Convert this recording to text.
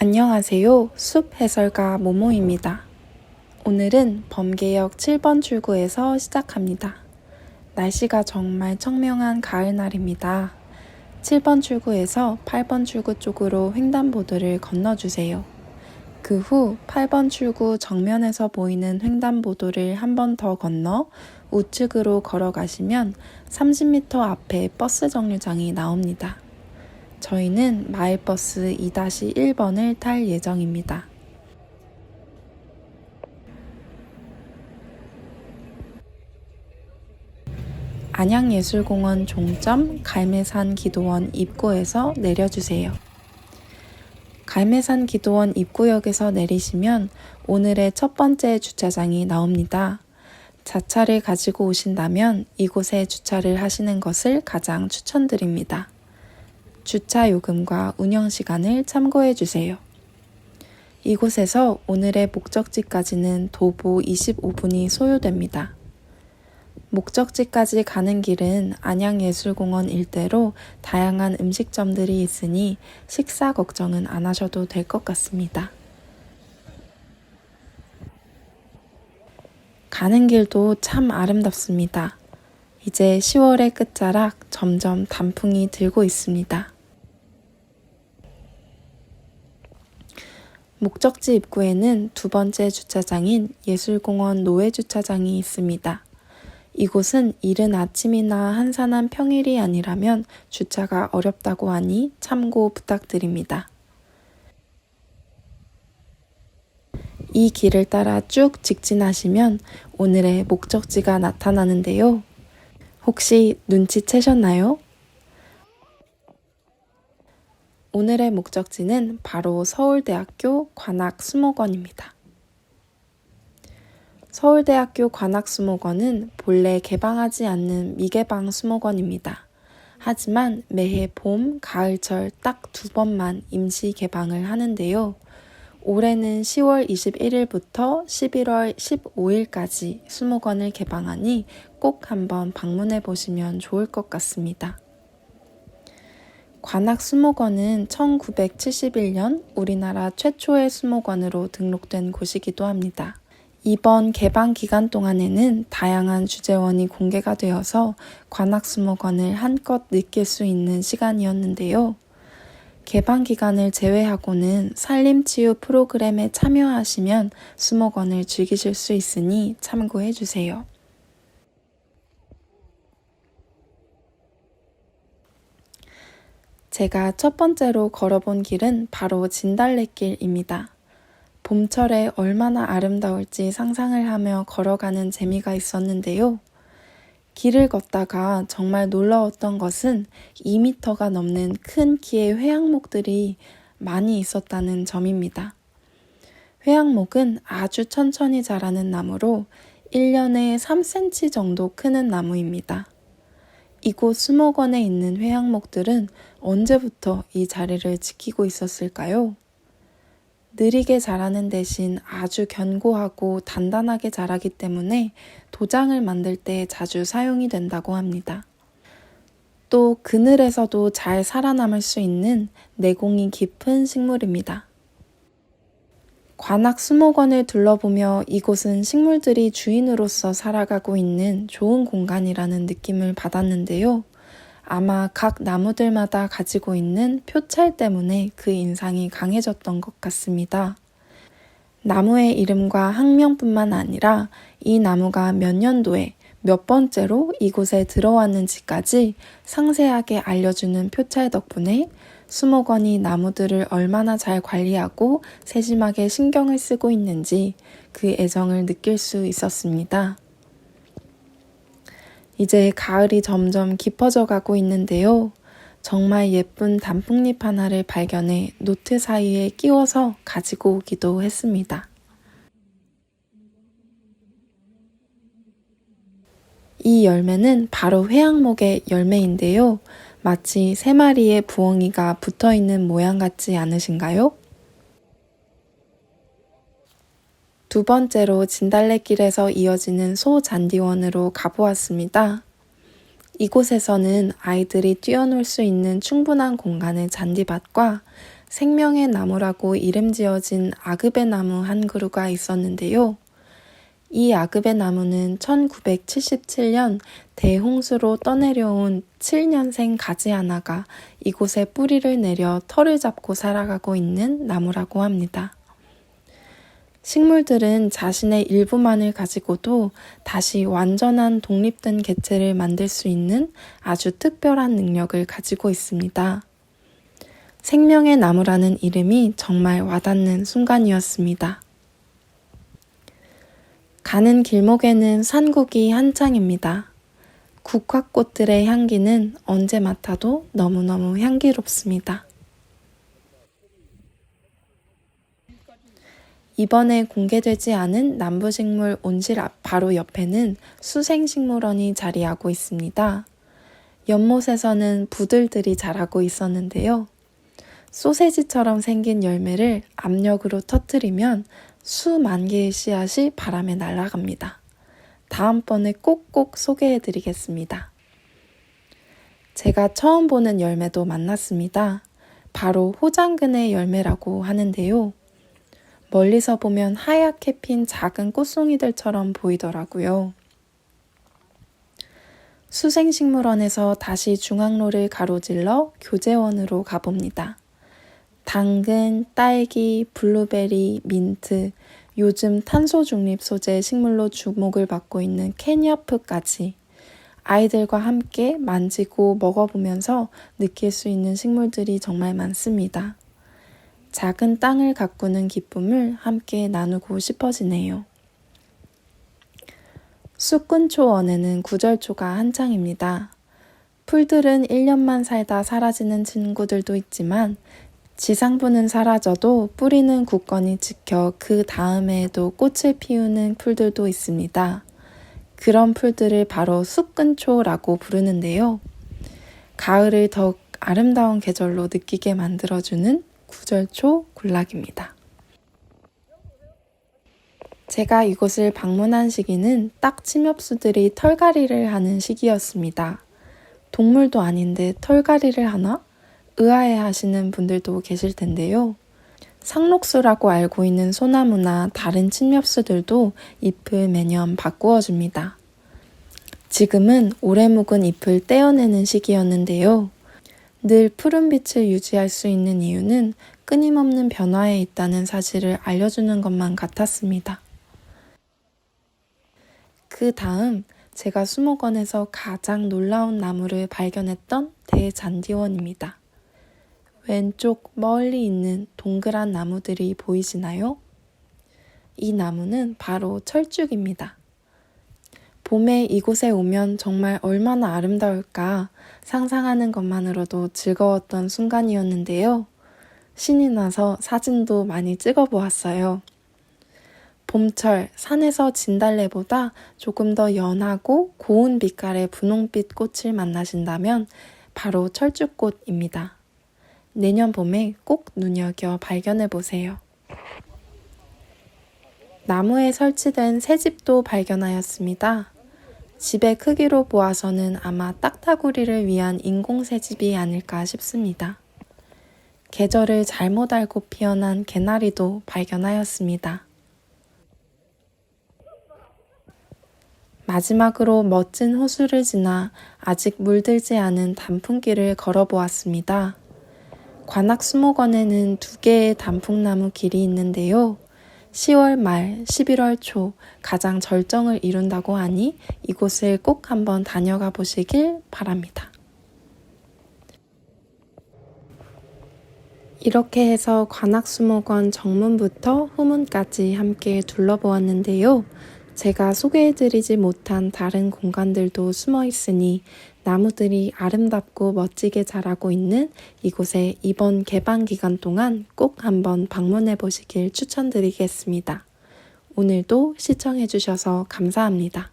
안녕하세요. 숲 해설가 모모입니다. 오늘은 범계역 7번 출구에서 시작합니다. 날씨가 정말 청명한 가을날입니다. 7번 출구에서 8번 출구 쪽으로 횡단보도를 건너주세요. 그 후 8번 출구 정면에서 보이는 횡단보도를 한 번 더 건너 우측으로 걸어가시면 30m 앞에 버스 정류장이 나옵니다. 저희는 마을버스 2-1번을 탈 예정입니다. 안양예술공원 종점 갈매산 기도원 입구에서 내려주세요. 갈매산 기도원 입구역에서 내리시면 오늘의 첫 번째 주차장이 나옵니다. 자차를 가지고 오신다면 이곳에 주차를 하시는 것을 가장 추천드립니다. 주차 요금과 운영 시간을 참고해 주세요. 이곳에서 오늘의 목적지까지는 도보 25분이 소요됩니다. 목적지까지 가는 길은 안양예술공원 일대로 다양한 음식점들이 있으니 식사 걱정은 안 하셔도 될 것 같습니다. 가는 길도 참 아름답습니다. 이제 10월의 끝자락 점점 단풍이 들고 있습니다. 목적지 입구에는 두 번째 주차장인 예술공원 노회주차장이 있습니다. 이곳은 이른 아침이나 한산한 평일이 아니라면 주차가 어렵다고 하니 참고 부탁드립니다. 이 길을 따라 쭉 직진하시면 오늘의 목적지가 나타나는데요. 혹시 눈치채셨나요? 오늘의 목적지는 바로 서울대학교 관악수목원입니다. 서울대학교 관악수목원은 본래 개방하지 않는 미개방 수목원입니다. 하지만 매해 봄, 가을철 딱 2번만 임시 개방을 하는데요. 올해는 10월 21일부터 11월 15일까지 수목원을 개방하니 꼭 한번 방문해 보시면 좋을 것 같습니다. 관악수목원은 1971년 우리나라 최초의 수목원으로 등록된 곳이기도 합니다. 이번 개방 기간 동안에는 다양한 주재원이 공개가 되어서 관악수목원을 한껏 느낄 수 있는 시간이었는데요. 개방 기간을 제외하고는 산림치유 프로그램에 참여하시면 수목원을 즐기실 수 있으니 참고해 주세요. 제가 첫 번째로 걸어본 길은 바로 진달래길입니다. 봄철에 얼마나 아름다울지 상상을 하며 걸어가는 재미가 있었는데요. 길을 걷다가 정말 놀라웠던 것은 2m가 넘는 큰 키의 회양목들이 많이 있었다는 점입니다. 회양목은 아주 천천히 자라는 나무로 1년에 3cm 정도 크는 나무입니다. 이곳 수목원에 있는 회양목들은 언제부터 이 자리를 지키고 있었을까요? 느리게 자라는 대신 아주 견고하고 단단하게 자라기 때문에 도장을 만들 때 자주 사용이 된다고 합니다. 또 그늘에서도 잘 살아남을 수 있는 내공이 깊은 식물입니다. 관악수목원을 둘러보며 이곳은 식물들이 주인으로서 살아가고 있는 좋은 공간이라는 느낌을 받았는데요. 아마 각 나무들마다 가지고 있는 표찰 때문에 그 인상이 강해졌던 것 같습니다. 나무의 이름과 학명뿐만 아니라 이 나무가 몇 년도에 몇 번째로 이곳에 들어왔는지까지 상세하게 알려주는 표찰 덕분에 수목원이 나무들을 얼마나 잘 관리하고 세심하게 신경을 쓰고 있는지 그 애정을 느낄 수 있었습니다. 이제 가을이 점점 깊어져 가고 있는데요. 정말 예쁜 단풍잎 하나를 발견해 노트 사이에 끼워서 가지고 오기도 했습니다. 이 열매는 바로 회양목의 열매인데요. 마치 3마리의 부엉이가 붙어있는 모양 같지 않으신가요? 두 번째로 진달래길에서 이어지는 소잔디원으로 가보았습니다. 이곳에서는 아이들이 뛰어놀 수 있는 충분한 공간의 잔디밭과 생명의 나무라고 이름 지어진 아급의 나무 한 그루가 있었는데요. 이 아급의 나무는 1977년 대홍수로 떠내려온 7년생 가지 하나가 이곳에 뿌리를 내려 털을 잡고 살아가고 있는 나무라고 합니다. 식물들은 자신의 일부만을 가지고도 다시 완전한 독립된 개체를 만들 수 있는 아주 특별한 능력을 가지고 있습니다. 생명의 나무라는 이름이 정말 와닿는 순간이었습니다. 가는 길목에는 산국이 한창입니다. 국화꽃들의 향기는 언제 맡아도 너무너무 향기롭습니다. 이번에 공개되지 않은 남부식물 온실 앞 바로 옆에는 수생식물원이 자리하고 있습니다. 연못에서는 부들들이 자라고 있었는데요. 소세지처럼 생긴 열매를 압력으로 터뜨리면 수만 개의 씨앗이 바람에 날아갑니다. 다음번에 꼭꼭 소개해드리겠습니다. 제가 처음 보는 열매도 만났습니다. 바로 호장근의 열매라고 하는데요. 멀리서 보면 하얗게 핀 작은 꽃송이들처럼 보이더라고요. 수생식물원에서 다시 중앙로를 가로질러 교재원으로 가봅니다. 당근, 딸기, 블루베리, 민트, 요즘 탄소 중립 소재 식물로 주목을 받고 있는 캐니어프까지 아이들과 함께 만지고 먹어보면서 느낄 수 있는 식물들이 정말 많습니다. 작은 땅을 가꾸는 기쁨을 함께 나누고 싶어지네요. 숲근초원에는 구절초가 한창입니다. 풀들은 1년만 살다 사라지는 친구들도 있지만 지상부는 사라져도 뿌리는 굳건히 지켜 그 다음에도 꽃을 피우는 풀들도 있습니다. 그런 풀들을 바로 숲근초라고 부르는데요. 가을을 더욱 아름다운 계절로 느끼게 만들어주는 구절초 군락입니다. 제가 이곳을 방문한 시기는 딱 침엽수들이 털갈이를 하는 시기였습니다. 동물도 아닌데 털갈이를 하나? 의아해 하시는 분들도 계실 텐데요. 상록수라고 알고 있는 소나무나 다른 침엽수들도 잎을 매년 바꾸어 줍니다. 지금은 오래 묵은 잎을 떼어내는 시기였는데요. 늘 푸른 빛을 유지할 수 있는 이유는 끊임없는 변화에 있다는 사실을 알려주는 것만 같았습니다. 그 다음 제가 수목원에서 가장 놀라운 나무를 발견했던 대잔디원입니다. 왼쪽 멀리 있는 동그란 나무들이 보이시나요? 이 나무는 바로 철쭉입니다. 봄에 이곳에 오면 정말 얼마나 아름다울까 상상하는 것만으로도 즐거웠던 순간이었는데요. 신이 나서 사진도 많이 찍어보았어요. 봄철 산에서 진달래보다 조금 더 연하고 고운 빛깔의 분홍빛 꽃을 만나신다면 바로 철쭉꽃입니다. 내년 봄에 꼭 눈여겨 발견해보세요. 나무에 설치된 새집도 발견하였습니다. 집의 크기로 보아서는 아마 딱따구리를 위한 인공 새집이 아닐까 싶습니다. 계절을 잘못 알고 피어난 개나리도 발견하였습니다. 마지막으로 멋진 호수를 지나 아직 물들지 않은 단풍길을 걸어보았습니다. 관악수목원에는 2개의 단풍나무 길이 있는데요. 10월 말, 11월 초 가장 절정을 이룬다고 하니 이곳을 꼭 한번 다녀가 보시길 바랍니다. 이렇게 해서 관악수목원 정문부터 후문까지 함께 둘러보았는데요. 제가 소개해드리지 못한 다른 공간들도 숨어 있으니 나무들이 아름답고 멋지게 자라고 있는 이곳에 이번 개방 기간 동안 꼭 한번 방문해 보시길 추천드리겠습니다. 오늘도 시청해주셔서 감사합니다.